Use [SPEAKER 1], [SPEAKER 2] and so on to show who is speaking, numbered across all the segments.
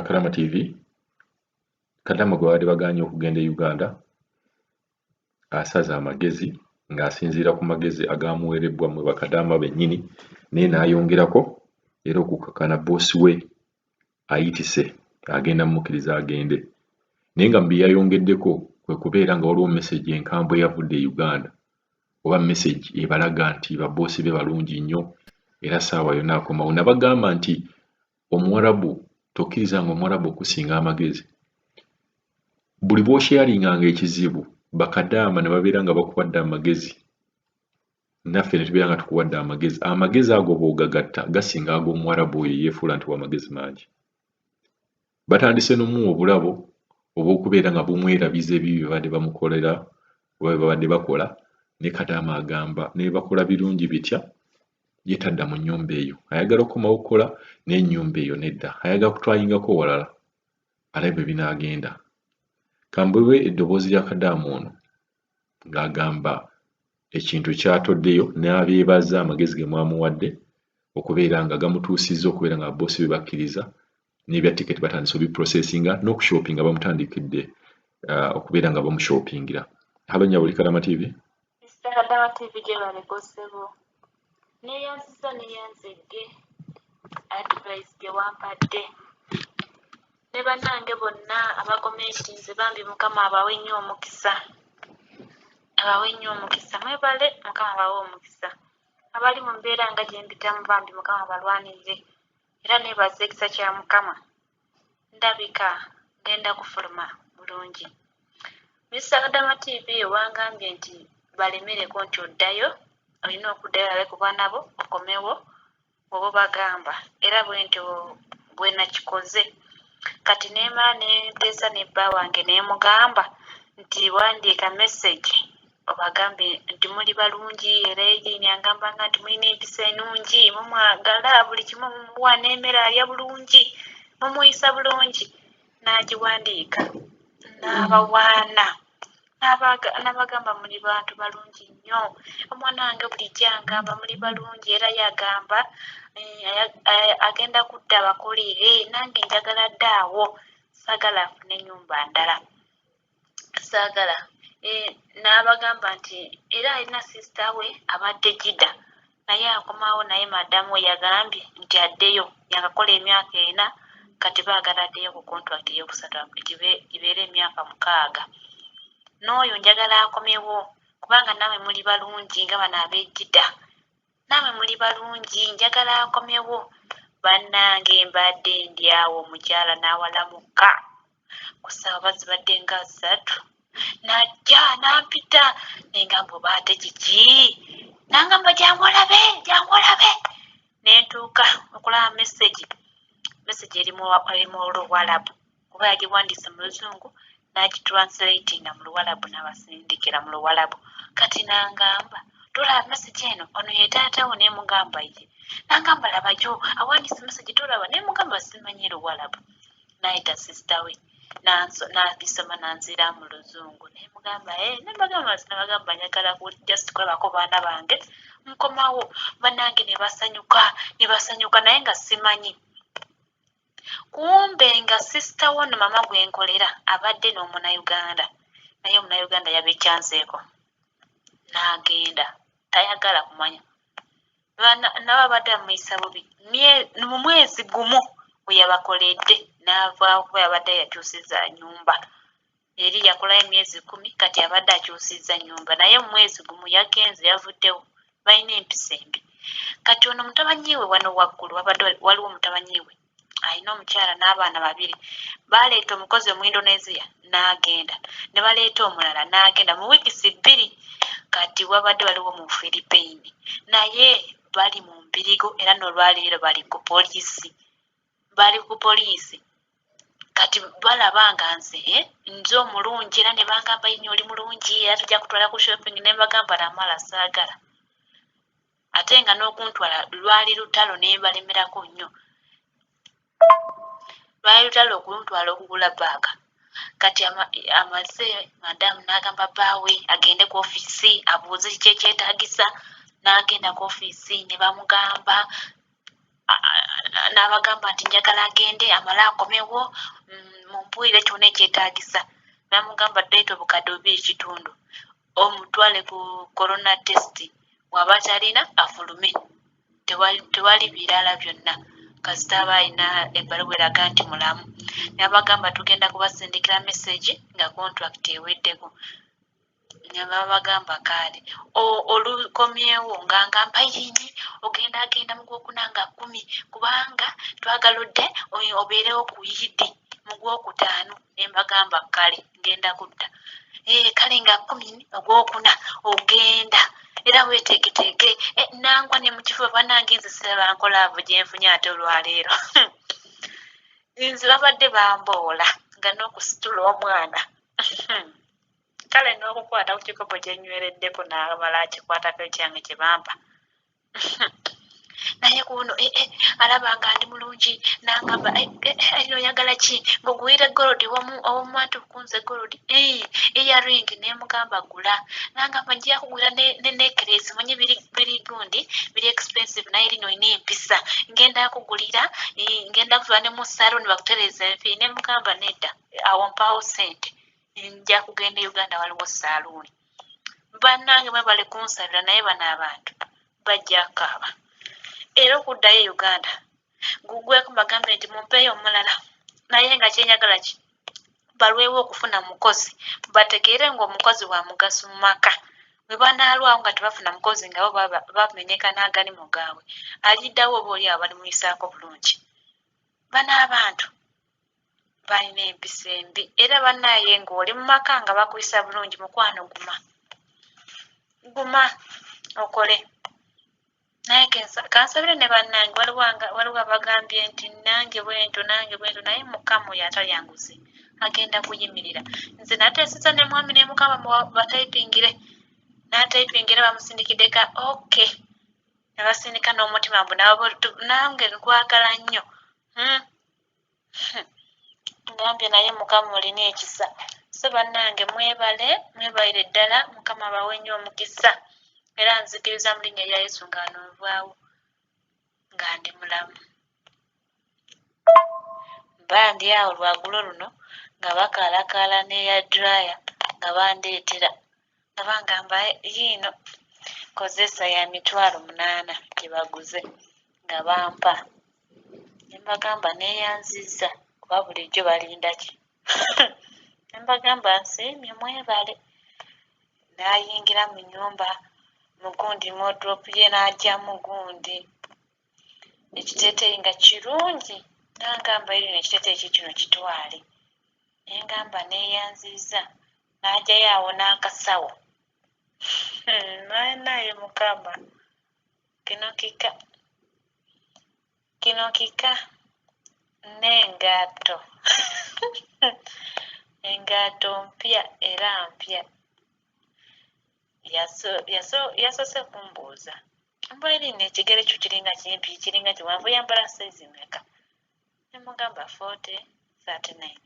[SPEAKER 1] Karama TV Kadamu gwe baali bagaanye okugenda e Uganda asaza amagezi ng'asinziira ku magezi agaamuweerebbwa mu bakadaama bennyini naye n'ayongerako era okukakkana boosi we ayitise agenda mmukkiriza agende naye nga mu bye yayongeddeko kwe kubeera nga waliwo message enkambwe eyavudde e Uganda oba message ebalaga nti baboosi be balungi nnyo era ssaawa yonna akomawo nabagamba nti Omuwarabu tokkirizanga Omuwarabu okusinga amagezi buli bw'okyalinganga ekizibu bakadaama ne babeera nga bakuwadde amagezi naffe ne tubeera nga tukuwadde amagezi ago bw'ogagatta gasinga ag'Omuwarabu oyo yeefuula nti w'amagezi mangi batandise n'omuwa obulabo obw'okubeera nga bumwerabiza ebibi bye babadde bamukolera oba bye babadde bakola ne Kadaama agamba ne bakola birungi bitya ye tadda mu nnyumba eyo ayagala okukomawo okukola n'ennyumba eyo nedda ayagala kutwalingako walala alabe bwe binaagenda kambwewe eddoboozi lya Kadaama ono ng'agamba ekintu ky'atoddeyo n'abeebaza amagezi ge mwamuwadde okubeera nga gamutuusizza okubeera nga boosi be bakkiriza n'ebya tiketi batandise obiprocessinga n'okushoppinga bamutandikidde okubeera nga bamushoppingira. Halo Nyabuli Karama TV.
[SPEAKER 2] Mr. Kadama TV gye balekosebo neeyanziza neeyanzedde advice gye wampadde ne bannange bonna abakomentinze bambi Mukama abawe nnyo omukisa mwebale Mukama abawe omukisa abali mu mbeera nga gye mpitamu bambi Mukama balwanirire era neebaza ekisa kya Mukama ndabika ngenda kufuluma bulungi. Mr. Kadama TV wangambye nti balemereko nti oddayo olina okuddayo alabe ku baana bo okomewo oba bagamba era bwentyo bwe nakikoze kati neemala neeteesa ne bba wange neemugamba nti wandiika message obagambe nti muli balungi era egiini angambanga nti mulina empisa ennungi mumwagala buli kimu mumuwa n'emmere alya bulungi mumuyisa bulungi n'agiwandiika n'abawaana n'abagamba muli bantu balungi nnyo omwana wange bulijjo angamba muli balungi era yagamba agenda kudda abakolere nange njagala dde awo saagala afune ennyumba ndala saagala n'abagamba nti era alina sisita we abadde Jida naye akomawo naye madamu we yagambye nti addeyo yakakola emyaka 4 kati baagala addeyo ku contract ey'okusatu gibeere emyaka 6 n'oyo njagala akomewo kubanga nawe muli balungi nga bano ab'Ejjida nawe muli balungi njagala akomewo bannange mbadde ndi awo omukyala n'awalamuka ku ssaawa bazibadde nga 3 najja nampita nengamba oba ate kiki nangamba jangu olabe nentuuka okulaba message erimu Oluwalabu kuba yagiwandiise mu Luzungu n'agitranslatinga mu Luwalabu n'abasindikira mu Luwalabu kati nangamba tolaba message eno ono ye taatawo neemugamba ye nangamba laba jo awandiise message tolaba neemugamba simanyi Luwalabu n'ayita sisita we n'abisoma n'anzira mu Luzungu neemugamba nabagamba njagala just kulabako baana bange nkomawo bannange ne basanyuka naye nga simanyi kumbe nga sisita wono mama gwenkolera abadde n'Omunnayuganda naye Omunnayuganda yabekyanzeeko n'agenda tayagala kumanya nabo abadde amuyisa bubi mu mwezi gumu we yabakoledde n'avaawo kuba yabadde yakyusizza nnyumba eri yakolayo emyezi 10 kati abadde akyusizza nnyumba naye mu mwezi gumu yagenze yavuddewo balina empisa embi kati ono mutabanyi we wano waggulu waliwo mutabanyi we alina omukyala n'abaana 2 baleeta omukozi mu Indonesia n'agenda ne baleeta omulala n'agenda mu wiikisi 2 kati wabadde waliwo mu Philippine naye bali mu mbirigo era n'olwaleero bali ku poliisi kati balaba nga nze omulungi era ne bangamba nnyo oli mulungi era tujja kutwala ku shopping ne mbagamba namala saagala ate nga n'okuntwala lwali lutalo ne mbalemerako nnyo lwali lutalo okuntwala okugula baaga kati amaze madamu n'agamba bbaawe agende ku ofiisi abuuze kiki ekyetaagisa n'agenda ku ofiisi ne bamugamba n'abagamba nti njagala agende amale akomewo mumbuulire kyonna ekyetaagisa. Namugamba ddeeta obukadde 2.5 omutwale ku corona test waba talina afulume tewali birala byonna kasita aba alina ebbaluwa eraga nti mulamu. Nabagamba tugenda kubasindikira message nga contract eweddeko. Nabagamba kaale olukomyewo nga ngamba yini agenda mu Gwokuna nga 10 kubanga twagaludde obeerewo ku Yidi mu Gwokutaano. Nembagamba kale ngenda kudda kale nga 10 Ogwokuna ogenda era weeteeketeeke nangwa ne mu kifo bannange nze siraba nkolaavu gye nfunye ate olwaleero. Nze babadde bamboola nga n'okusitula omwana kale n'okukwata ku kikopo kye nnywereddeko n'amala akikwatako ekyange kye bampa. Naye kuno alaba nga ndi mulungi n'angamba oyagala ki ng'ogwire golodi omuntu kunze golodi eyaring nemugamba gula n'angamba ngira kugula ne necklace manye biri gundi biri expensive naye lino ina empisa ngenda kugulira ngenda kuva ne mu salon bakutereza enfi. Nemugamba nedda awo mpawo sente nja kugenda Uganda waliwo saaluuni. Bannange mwebale kunsabira naye bano abantu bajja kaaba. Era okuddayo e Uganda gugweko bagambe nti mumpeeyo omulala naye nga kyenyagala ki balwewo okufuna mukozi bategeere ng'omukozi wa mugaso mu maka. Bwe banaalwawo nga tebafuna mukozi nga bo bamenyeka n'agali mu gaabwe aliddawo oba oli abalimuyisaako bulungi. Bano abantu balina empisa embi era bannaaye ng'oli mu maka nga bakuyisa bulungi mukwano guma okole. Naye kansabire ne bannange waliwo abagambye nti nange bwento naye Mukama oyo atalyanguze agenda kuyimirira. Nze nateeseza ne mwami ne Mukama batayipingire n'atayipingire bamusindikiddeka okay nabasindika n'omutima mbu nange nkwagala nnyo. Ngambye naye Mukama olina ekisa. So bannange mwebalire ddala Mukama bawe nnyo omukisa era nzikiriza mu linnya lya Yesu nga nonvaawo nga ndi mulamu. Bandi awo lwagulo luno nga bakaalakaala n'eya dryer nga bandeetera nga bangamba yiino kozesa ya 800 gye baguze nga bampa. Ne mbagamba neeyanzizza kuba bulijjo balinda ki. Ne mbagamba nsiimye mwebale. N'ayingira mu nnyumba mugundi wardrobe ye n'ajjamu gundi ekiteeteeyi nga kirungi n'angamba erino ekiteeteeyi kino kitwale. Nengamba neeyanzizza n'ajjayo awo n'akasawo. Naye Mukama kino kika n'engato engato mpya era mpya. Yasoose kumbuuza mbu erino ekigere kyo kiringa kimpi kiringa kiwanvu yambala size mmeka? Ne mugamba 40, 39.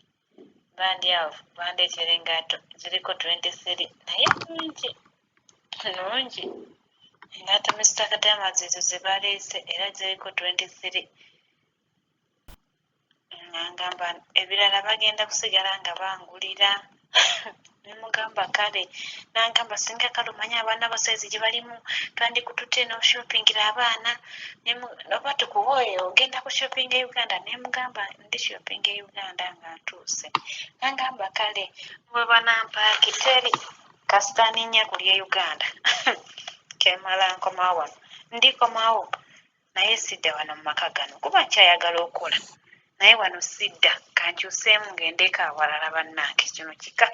[SPEAKER 2] Bandi awo bandeetera engato ziriko 23 naye nungi. Engato Mr. Katama zizo ze baleese era ziriko 23. Nangamba ebirala bagenda kusigala nga bangulira. Nemugamba kale nangamba singa kale omanye abaana abasaizi gye balimu twandikutute n'oshopingira abaana oba tukuwooyo ogenda ku shopping e Uganda. Nemugamba ndi shopping e Uganda nga ntuuse. Nangamba kale bwe banampaaki teri kasita ninnya kuli e Uganda kemala nkomawo wano ndikomawo naye sidda wano mu maka gano kuba nkyayagala okukola naye wano sidda kankyuseemu ng'endeeko awalala bannange kino kika.